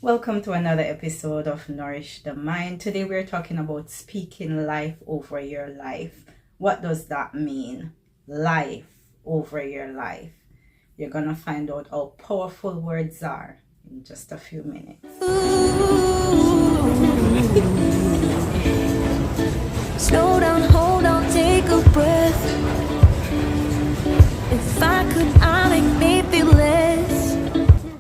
Welcome to another episode of Nourish the Mind. Today we're talking about speaking life over your life. What does that mean? Life over your life. You're going to find out how powerful words are in just a few minutes. Slow down, hold on, take a breath. If I could, I'd make me feel less.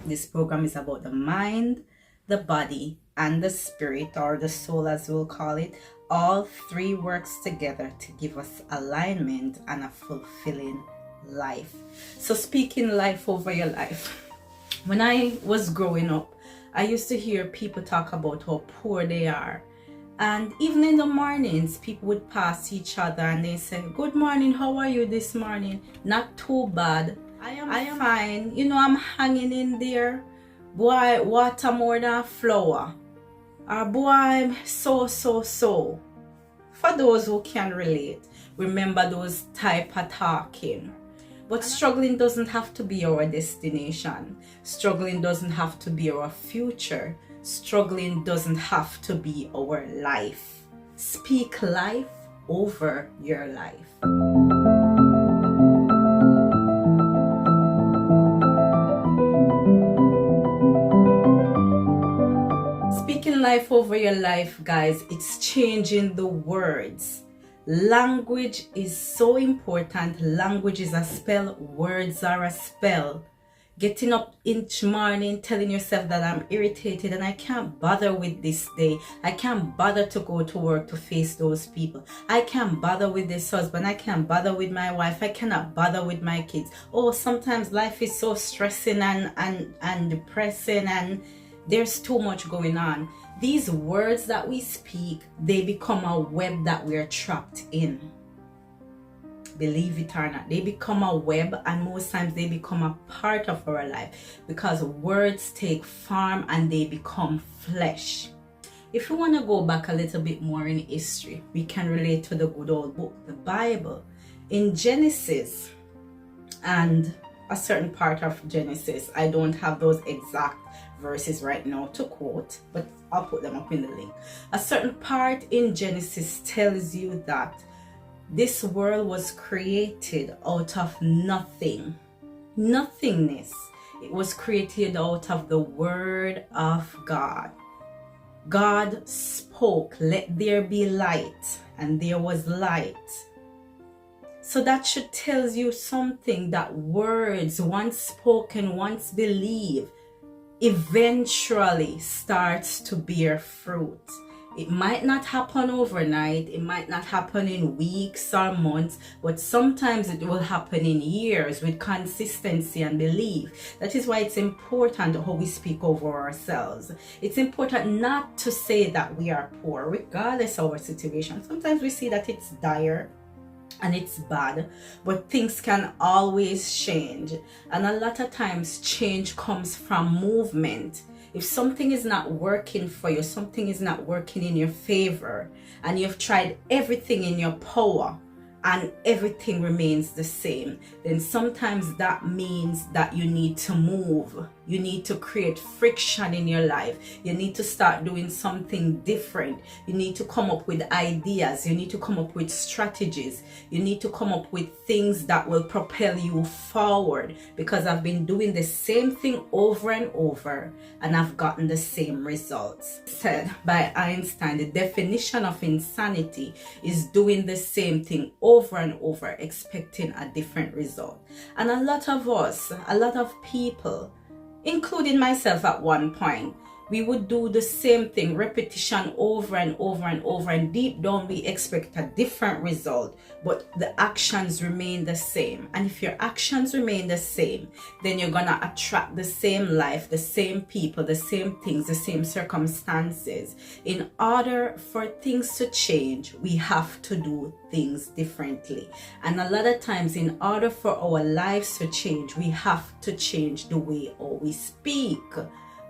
This program is about the mind, the body, and the spirit, or the soul as we'll call it. All three works together to give us alignment and a fulfilling life. So speaking life over your life. When I was growing up, I used to hear people talk about how poor they are. And even in the mornings, people would pass each other and they say, "Good morning, how are you this morning? Not too bad. I am fine. You know, I'm hanging in there. Boy, water more than flour. Or boy, I'm so. For those who can relate, remember those type of talking. But struggling doesn't have to be our destination. Struggling doesn't have to be our future. Struggling doesn't have to be our life. Speak life over your life. Speaking life over your life, guys, it's changing the words. Language is so important. Language is a spell. Words are a spell. Getting up each morning telling yourself that I'm irritated and I can't bother with this day. I can't bother to go to work to face those people. I can't bother with this husband. I can't bother with my wife. I cannot bother with my kids. Oh, sometimes life is so stressing and depressing and there's too much going on. These words that we speak, they become a web that we're trapped in. Believe it or not, they become a web, and most times they become a part of our life because words take form and they become flesh. If you want to go back a little bit more in history, we can relate to the good old book, the Bible. In Genesis and a certain part of Genesis, I don't have those exact verses right now to quote, but I'll put them up in the link. A certain part in Genesis tells you that this world was created out of nothing, nothingness. It was created out of the word of God. God spoke, "Let there be light," and there was light. So that should tell you something, that words, once spoken, once believed, eventually starts to bear fruit. It might not happen overnight, it might not happen in weeks or months, but sometimes it will happen in years with consistency and belief. That is why it's important how we speak over ourselves. It's important not to say that we are poor, regardless of our situation. Sometimes we see that it's dire and it's bad, but things can always change. And a lot of times change comes from movement. If something is not working for you, something is not working in your favor, and you've tried everything in your power and everything remains the same, then sometimes that means that you need to move. You need to create friction in your life. You need to start doing something different. You need to come up with ideas. You need to come up with strategies. You need to come up with things that will propel you forward, because I've been doing the same thing over and over and I've gotten the same results. Said by Einstein, the definition of insanity is doing the same thing over and over, expecting a different result. And a lot of us, a lot of people, including myself at one point, we would do the same thing, repetition over and over and over, and deep down we expect a different result, but the actions remain the same. And if your actions remain the same, then you're gonna attract the same life, the same people, the same things, the same circumstances. In order for things to change, we have to do things differently. And a lot of times, in order for our lives to change, we have to change the way we speak.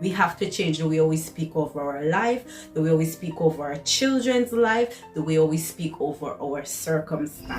We have to change the way we speak over our life, the way we speak over our children's life, the way we speak over our circumstances.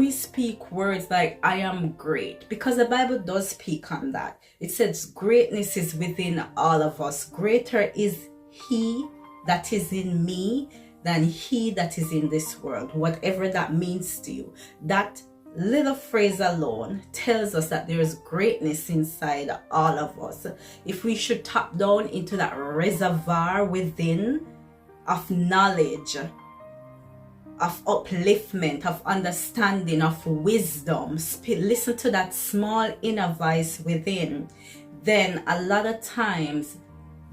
we speak words like I am great, because the Bible does speak on that. It says greatness is within all of us. Greater is he that is in me than he that is in this world, whatever that means to you. That little phrase alone tells us that there is greatness inside all of us. If we should tap down into that reservoir within of knowledge, of upliftment, of understanding, of wisdom, listen to that small inner voice within, then a lot of times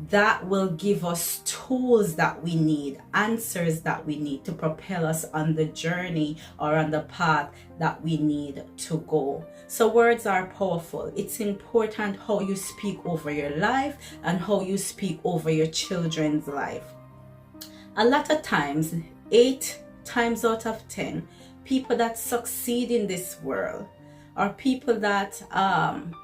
that will give us tools that we need, answers that we need to propel us on the journey or on the path that we need to go. So words are powerful. It's important how you speak over your life and how you speak over your children's life. A lot of times, 8 times out of 10, people that succeed in this world are people that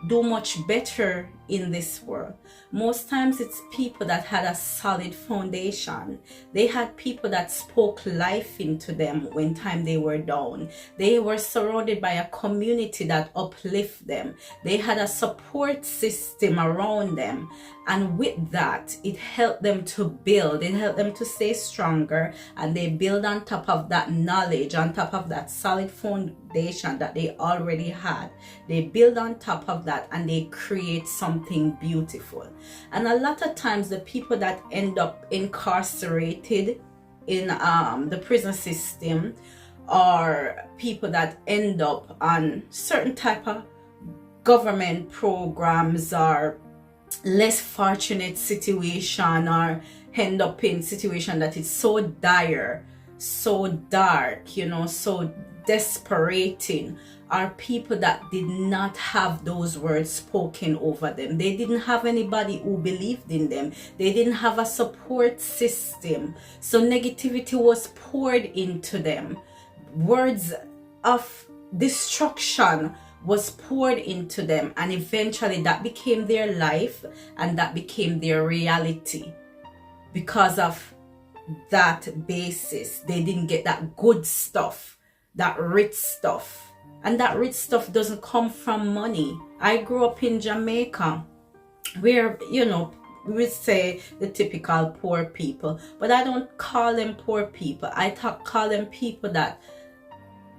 do much better in this world. Most times it's people that had a solid foundation. They had people that spoke life into them when time they were down. They were surrounded by a community that uplift them. They had a support system around them. And with that, it helped them to build. It helped them to stay stronger. And they build on top of that knowledge, on top of that solid foundation that they already had. They build on top of that and they create something beautiful. And a lot of times the people that end up incarcerated in the prison system are people that end up on certain type of government programs or less fortunate situation, or end up in situation that is so dire, so dark, so desperating, are people that did not have those words spoken over them. They didn't have anybody who believed in them. They didn't have a support system. So negativity was poured into them. Words of destruction was poured into them, and eventually that became their life and that became their reality. Because of that basis, they didn't get that good stuff, that rich stuff. And that rich stuff doesn't come from money. I grew up in Jamaica, where, we would say the typical poor people, but I don't call them poor people. I call them people that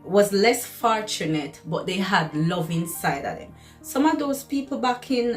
was less fortunate, but they had love inside of them. Some of those people back in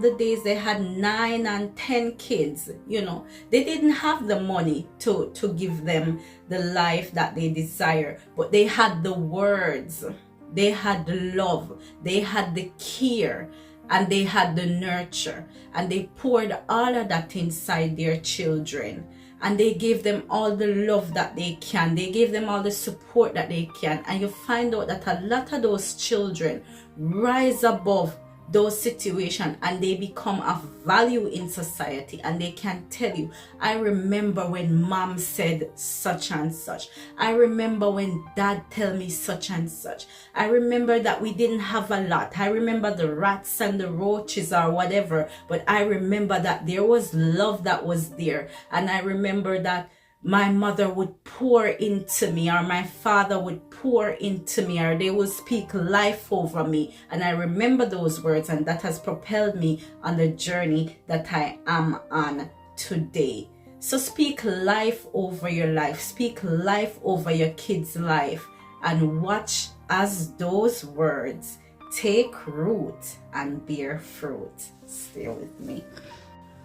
the days, they had 9 and 10 kids. They didn't have the money to give them the life that they desire, but they had the words, they had the love, they had the care, and they had the nurture, and they poured all of that inside their children. And they gave them all the love that they can. They gave them all the support that they can. And you find out that a lot of those children rise above those situations and they become of value in society. And they can tell you, I remember when mom said such and such. I remember when dad tell me such and such. I remember that we didn't have a lot. I remember the rats and the roaches or whatever. But I remember that there was love that was there. And I remember that my mother would pour into me, or my father would pour into me, or they would speak life over me. And I remember those words, and that has propelled me on the journey that I am on today. So speak life over your life. Speak life over your kids' life, and watch as those words take root and bear fruit. Stay with me.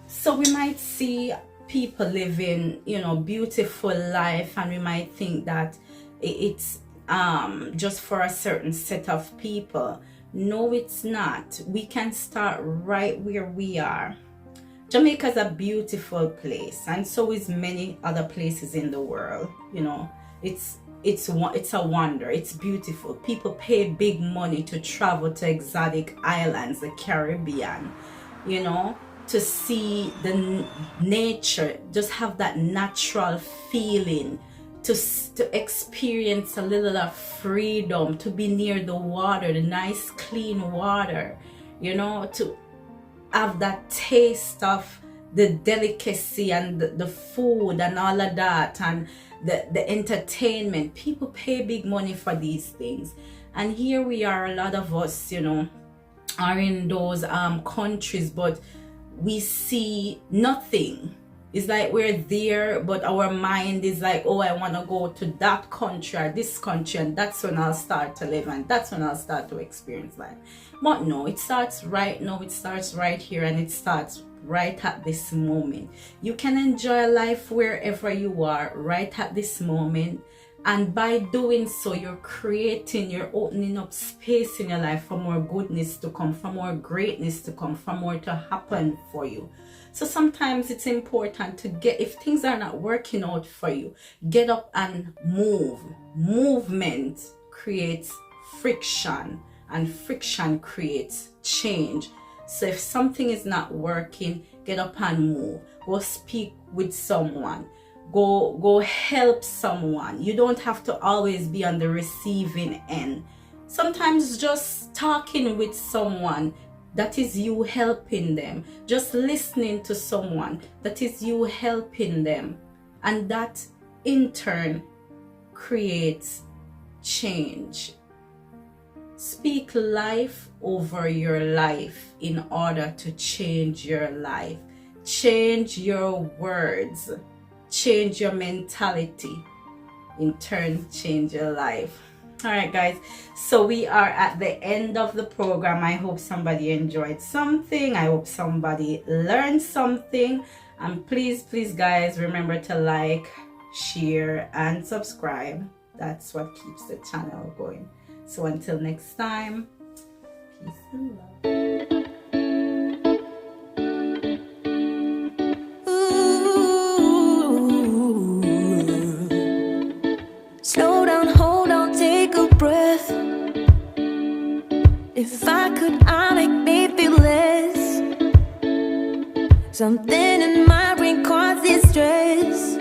So we might see people living, beautiful life, and we might think that it's just for a certain set of people. No, it's not. We can start right where we are. Jamaica is a beautiful place, and so is many other places in the world. It's a wonder. It's beautiful. People pay big money to travel to exotic islands, the Caribbean, to see the nature, just have that natural feeling, to experience a little of freedom, to be near the water, the nice clean water, to have that taste of the delicacy and the food and all of that, and the entertainment. People pay big money for these things. And here we are, a lot of us, are in those countries, but we see nothing. It's like we're there, but our mind is like, oh, I want to go to that country or this country, and that's when I'll start to live, and that's when I'll start to experience life. But no, it starts right now, it starts right here, and it starts right at this moment. You can enjoy life wherever you are right at this moment. And by doing so, you're opening up space in your life for more goodness to come, for more greatness to come, for more to happen for you. So sometimes it's important to if things are not working out for you, get up and move. Movement creates friction, and friction creates change. So if something is not working, get up and move. Go speak with someone. Go help someone. You don't have to always be on the receiving end. Sometimes just talking with someone, that is you helping them. Just listening to someone, that is you helping them. And that in turn creates change. Speak life over your life in order to change your life. Change your words. Change your mentality. In turn, change your life. All right, guys. So we are at the end of the program. I hope somebody enjoyed something. I hope somebody learned something. And please, guys, remember to like, share, and subscribe. That's what keeps the channel going. So until next time, peace and love. Slow down, hold on, take a breath. If I could, I'd make me feel less. Something in my brain causes stress.